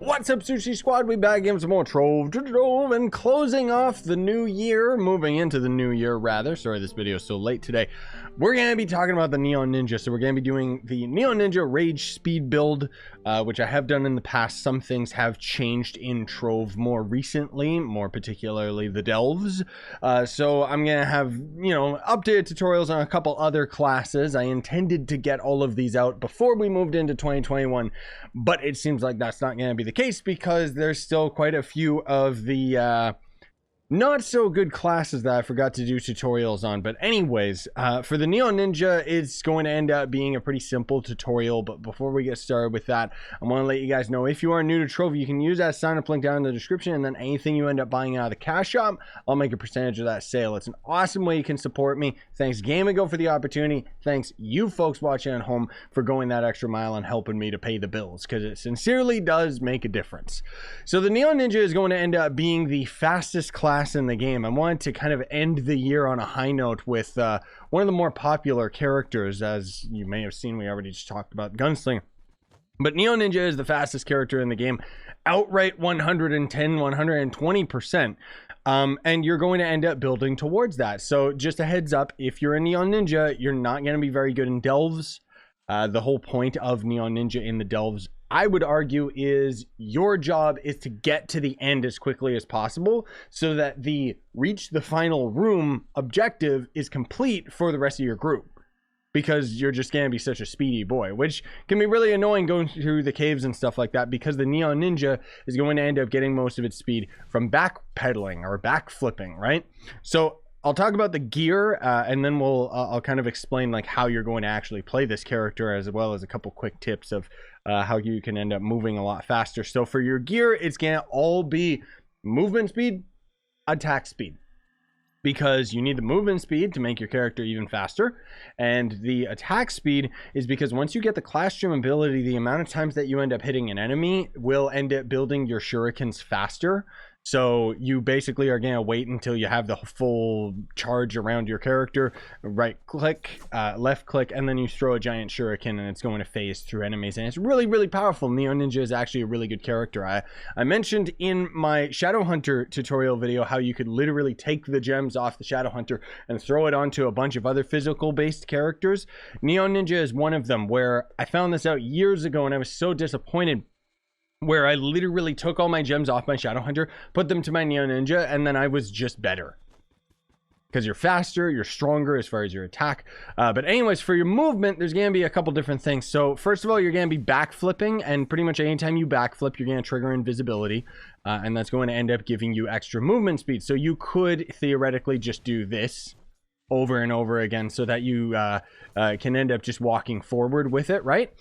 What's up, Scyushi Squad? We back in some more Trove, and closing off the new year, moving into the new year, rather. Sorry, this video is so late today. We're going to be talking about the Neon Ninja, so we're going to be doing the Neon Ninja Rage Speed build, which I have done in the past. Some things have changed in Trove more recently, more particularly the Delves. So I'm going to have, updated tutorials on a couple other classes. I intended to get all of these out before we moved into 2021, but it seems like that's not going to be the case because there's still quite a few of the not so good classes that I forgot to do tutorials on. But anyways, for the Neon Ninja, it's going to end up being a pretty simple tutorial. But before we get started with that, I want to let you guys know, if you are new to Trove, you can use that sign up link down in the description, and then anything you end up buying out of the cash shop, I'll make a percentage of that sale. It's an awesome way you can support me. Thanks Gamigo for the opportunity. Thanks you folks watching at home for going that extra mile and helping me to pay the bills, because it sincerely does make a difference. So the Neon Ninja is going to end up being the fastest class in the game. I wanted to kind of end the year on a high note with one of the more popular characters. As you may have seen, we already just talked about Gunslinger, but Neon Ninja is the fastest character in the game, outright 120%. And you're going to end up building towards that. So just a heads up, if you're a Neon Ninja, you're not going to be very good in Delves. The whole point of Neon Ninja in the Delves, I would argue, is your job is to get to the end as quickly as possible so that the reach the final room objective is complete for the rest of your group, because you're just going to be such a speedy boy, which can be really annoying going through the caves and stuff like that, because the Neon Ninja is going to end up getting most of its speed from backpedaling or backflipping, right? So I'll talk about the gear, and then I'll kind of explain like how you're going to actually play this character, as well as a couple quick tips of how you can end up moving a lot faster. So for your gear, it's going to all be movement speed, attack speed, because you need the movement speed to make your character even faster, and the attack speed is because once you get the class trim ability, the amount of times that you end up hitting an enemy will end up building your shurikens faster. So you basically are going to wait until you have the full charge around your character, right click, left click, and then you throw a giant shuriken, and it's going to phase through enemies, and it's really, really powerful. Neon Ninja is actually a really good character. I mentioned in my Shadowhunter tutorial video how you could literally take the gems off the Shadowhunter and throw it onto a bunch of other physical based characters. Neon Ninja is one of them, where I found this out years ago and I was so disappointed, where I literally took all my gems off my Shadowhunter, put them to my Neon Ninja, and then I was just better. Because you're faster, you're stronger as far as your attack. But anyways, for your movement, there's going to be a couple different things. So first of all, you're going to be backflipping, and pretty much anytime you backflip, you're going to trigger invisibility, and that's going to end up giving you extra movement speed. So you could theoretically just do this over and over again so that you can end up just walking forward with it, right?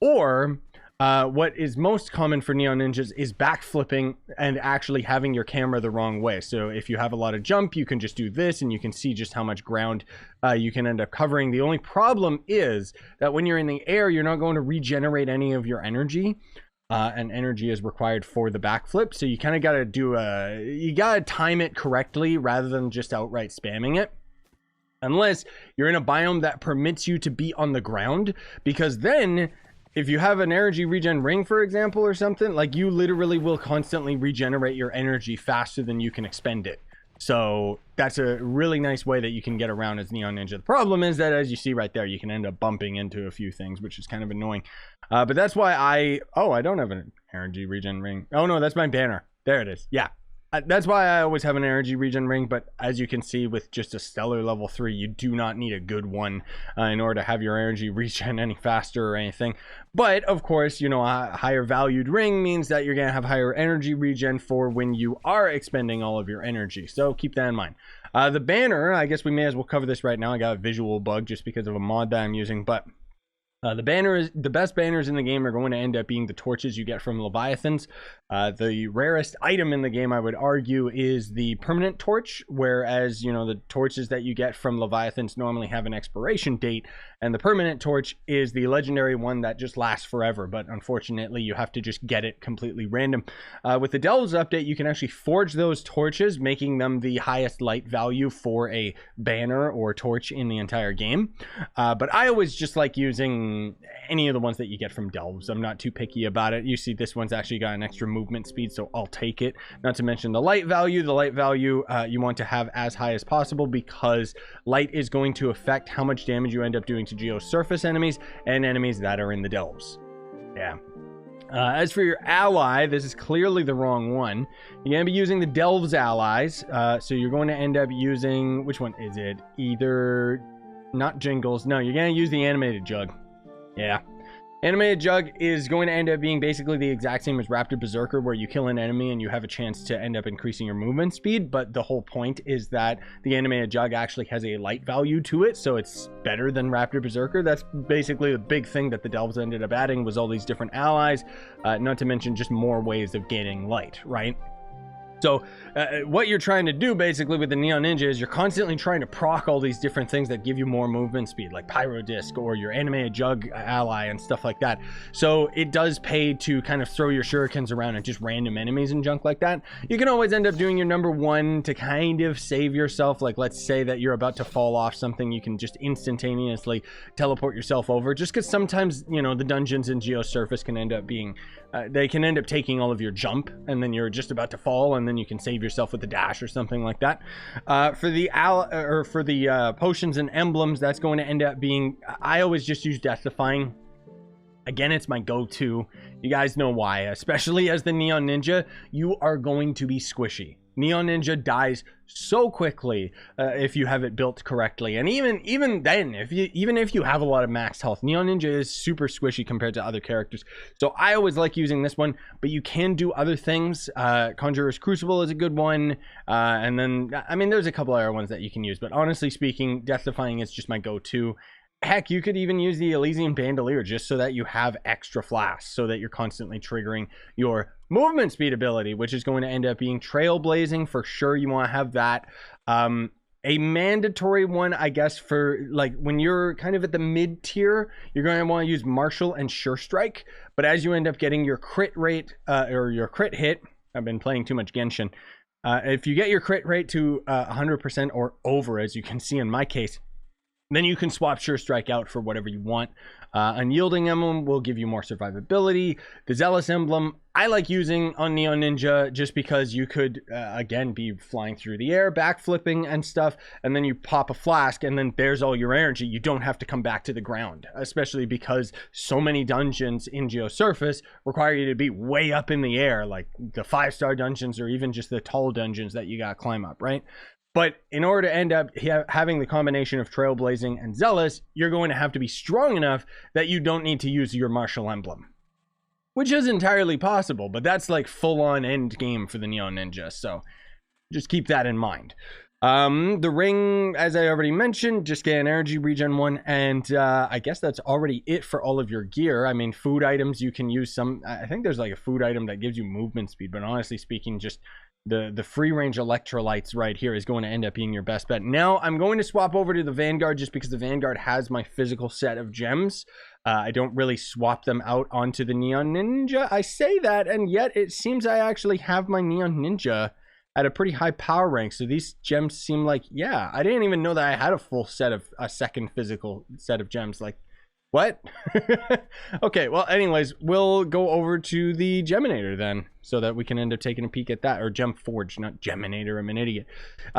Or what is most common for Neon Ninjas is backflipping and actually having your camera the wrong way. So if you have a lot of jump, you can just do this, and you can see just how much ground you can end up covering. The only problem is that when you're in the air, you're not going to regenerate any of your energy, and energy is required for the backflip. So you kind of got to you got to time it correctly rather than just outright spamming it. Unless you're in a biome that permits you to be on the ground, because then if you have an energy regen ring, for example, or something, like, you literally will constantly regenerate your energy faster than you can expend it. So that's a really nice way that you can get around as Neon Ninja. The problem is that, as you see right there, you can end up bumping into a few things, which is kind of annoying. But that's why I don't have an energy regen ring. Oh no, that's my banner. There it is. Yeah. That's why I always have an energy regen ring, but as you can see, with just a stellar level 3, you do not need a good one in order to have your energy regen any faster or anything. But of course, a higher valued ring means that you're going to have higher energy regen for when you are expending all of your energy. So keep that in mind. The banner, I guess we may as well cover this right now. I got a visual bug just because of a mod that I'm using, but the best banners in the game are going to end up being the torches you get from Leviathans. The rarest item in the game, I would argue, is the permanent torch, whereas, the torches that you get from Leviathans normally have an expiration date, And the permanent torch is the legendary one that just lasts forever, but unfortunately you have to just get it completely random. With the Delves update, you can actually forge those torches, making them the highest light value for a banner or torch in the entire game. But I always just like using any of the ones that you get from Delves. I'm not too picky about it. You see this one's actually got an extra movement speed, so I'll take it. Not to mention the light value. The light value you want to have as high as possible, because light is going to affect how much damage you end up doing to geosurface enemies and enemies that are in the Delves. Yeah. As for your ally, this is clearly the wrong one. You're going to be using the Delves allies. So you're going to end up using, which one is it? Either, not Jingles. No, you're going to use the animated jug. Yeah. Animated Jug is going to end up being basically the exact same as Raptor Berserker, where you kill an enemy and you have a chance to end up increasing your movement speed, but the whole point is that the Animated Jug actually has a light value to it, so it's better than Raptor Berserker. That's basically the big thing that the Delves ended up adding, was all these different allies, not to mention just more ways of gaining light, right? So what you're trying to do basically with the Neon Ninja is you're constantly trying to proc all these different things that give you more movement speed, like Pyro Disc or your Animated Jug ally and stuff like that. So it does pay to kind of throw your shurikens around at just random enemies and junk like that. You can always end up doing your number one to kind of save yourself. Like, let's say that you're about to fall off something, you can just instantaneously teleport yourself over, just because sometimes, you know, the dungeons in Geosurface can end up being they can end up taking all of your jump, and then you're just about to fall, and then you can save yourself with the dash or something like that. For the potions and emblems, that's going to end up being, I always just use Death Defying. Again, it's my go-to. You guys know why, especially as the Neon Ninja, you are going to be squishy. Neon Ninja dies so quickly if you have it built correctly, and even then, even if you have a lot of max health, Neon Ninja is super squishy compared to other characters. So I always like using this one, but you can do other things. Conjurer's Crucible is a good one, and then I mean there's a couple other ones that you can use, but honestly speaking, Death Defying is just my go-to. Heck, you could even use the Elysian Bandolier just so that you have extra flasks, so that you're constantly triggering your movement speed ability, which is going to end up being Trailblazing. For sure, you want to have that. A mandatory one, I guess, for like when you're kind of at the mid tier, you're going to want to use Martial and Sure Strike. But as you end up getting your crit rate or your crit hit, I've been playing too much Genshin. If you get your crit rate to 100% or over, as you can see in my case, then you can swap Sure Strike out for whatever you want. Unyielding Emblem will give you more survivability. The Zealous Emblem, I like using on Neon Ninja just because you could, again, be flying through the air, backflipping and stuff, and then you pop a flask, and then there's all your energy. You don't have to come back to the ground, especially because so many dungeons in Geosurface require you to be way up in the air, like the 5-star dungeons or even just the tall dungeons that you gotta climb up, right? But in order to end up having the combination of Trailblazing and Zealous, you're going to have to be strong enough that you don't need to use your Martial Emblem. Which is entirely possible, but that's like full-on end game for the Neon Ninja, so just keep that in mind. The ring, as I already mentioned, just get an energy regen 1, and I guess that's already it for all of your gear. I mean, food items, you can use some, I think there's like a food item that gives you movement speed, but honestly speaking, just the free range electrolytes right here is going to end up being your best bet. Now I'm going to swap over to the Vanguard just because the Vanguard has my physical set of gems. I don't really swap them out onto the Neon Ninja. I say that, and yet it seems I actually have my Neon Ninja at a pretty high power rank. So these gems seem like, yeah, I didn't even know that I had a second physical set of gems. Like, what? Okay, well, anyways, we'll go over to the Geminator then, so that we can end up taking a peek at that. Or Gem Forge, not Geminator, I'm an idiot.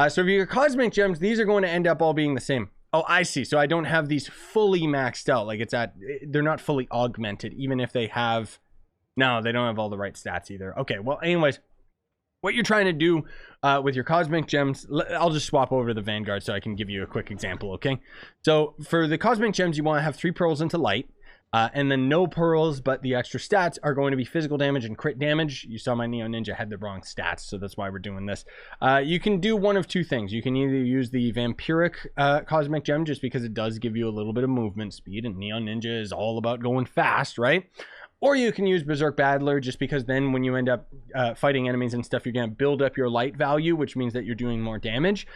So for your Cosmic Gems, these are going to end up all being the same. Oh, I see. So I don't have these fully maxed out. Like, they're not fully augmented, even if they have, no, they don't have all the right stats either. Okay, well, anyways, what you're trying to do with your Cosmic Gems, I'll just swap over to the Vanguard so I can give you a quick example, okay? So for the Cosmic Gems, you want to have 3 pearls into light, and then no pearls, but the extra stats are going to be physical damage and crit damage. You saw my Neon Ninja had the wrong stats, so that's why we're doing this. You can do one of two things. You can either use the Vampiric Cosmic Gem, just because it does give you a little bit of movement speed, and Neon Ninja is all about going fast, right? Or you can use Berserk Battler, just because then when you end up fighting enemies and stuff, you're going to build up your light value, which means that you're doing more damage.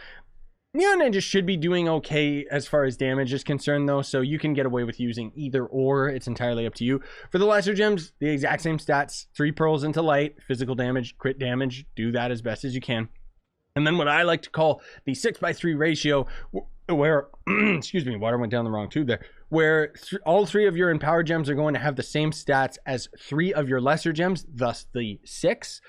Neon Ninja should be doing okay as far as damage is concerned, though, so you can get away with using either or. It's entirely up to you. For the lesser gems, the exact same stats. 3 pearls into light, physical damage, crit damage. Do that as best as you can. And then what I like to call the 6x3 ratio, where, excuse me, water went down the wrong tube there, where all 3 of your empowered gems are going to have the same stats as 3 of your lesser gems, thus the 6,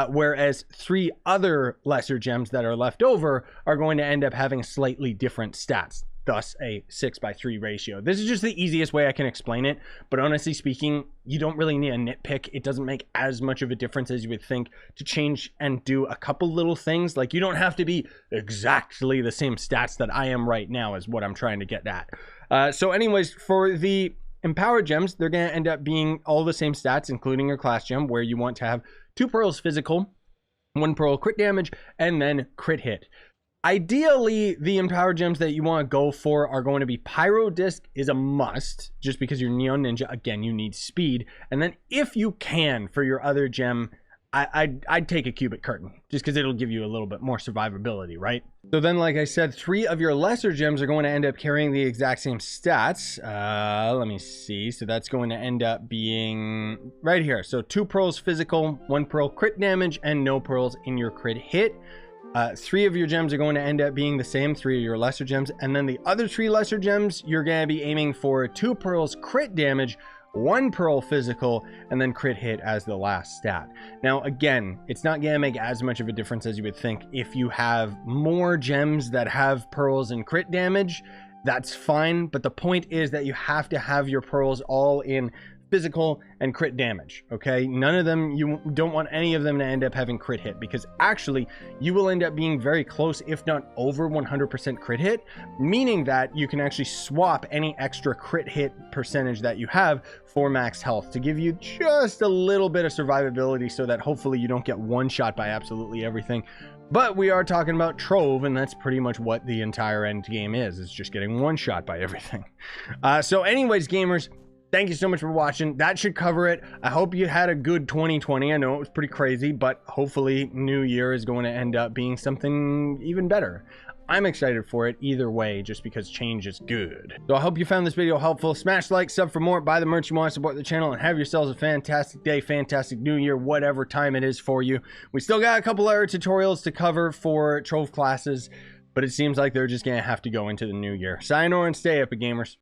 whereas 3 other lesser gems that are left over are going to end up having slightly different stats, thus a 6x3 ratio. This is just the easiest way I can explain it, but honestly speaking, you don't really need a nitpick. It doesn't make as much of a difference as you would think to change and do a couple little things. Like, you don't have to be exactly the same stats that I am right now is what I'm trying to get at. So anyways, for the empowered gems, they're going to end up being all the same stats, including your class gem, where you want to have 2 pearls physical, 1 pearl crit damage, and then crit hit. Ideally, the empowered gems that you want to go for are going to be Pyro Disc is a must, just because you're Neon Ninja. Again, you need speed. And then if you can, for your other gem, I'd take a Cubic Curtain, just because it'll give you a little bit more survivability, right? So then, like I said, 3 of your lesser gems are going to end up carrying the exact same stats. Let me see. So that's going to end up being right here. So 2 pearls physical, 1 pearl crit damage, and no pearls in your crit hit. 3 of your gems are going to end up being the same, 3 of your lesser gems, and then the other 3 lesser gems, you're going to be aiming for 2 pearls crit damage, 1 pearl physical, and then crit hit as the last stat. Now, again, it's not going to make as much of a difference as you would think. If you have more gems that have pearls and crit damage, that's fine, but the point is that you have to have your pearls all in physical and crit damage. Okay, none of them, you don't want any of them to end up having crit hit, because actually you will end up being very close, if not over 100% crit hit, meaning that you can actually swap any extra crit hit percentage that you have for max health to give you just a little bit of survivability, so that hopefully you don't get one shot by absolutely everything. But we are talking about Trove, and that's pretty much what the entire end game is. It's just getting one shot by everything. So anyways, gamers, thank you so much for watching. That should cover it. I hope you had a good 2020. I know it was pretty crazy, but hopefully New Year is going to end up being something even better. I'm excited for it either way, just because change is good. So I hope you found this video helpful. Smash like, sub for more, buy the merch you want to support the channel, and have yourselves a fantastic day, fantastic New Year, whatever time it is for you. We still got a couple other tutorials to cover for Trove classes, but it seems like they're just going to have to go into the new year. Sayonara and stay epic, gamers.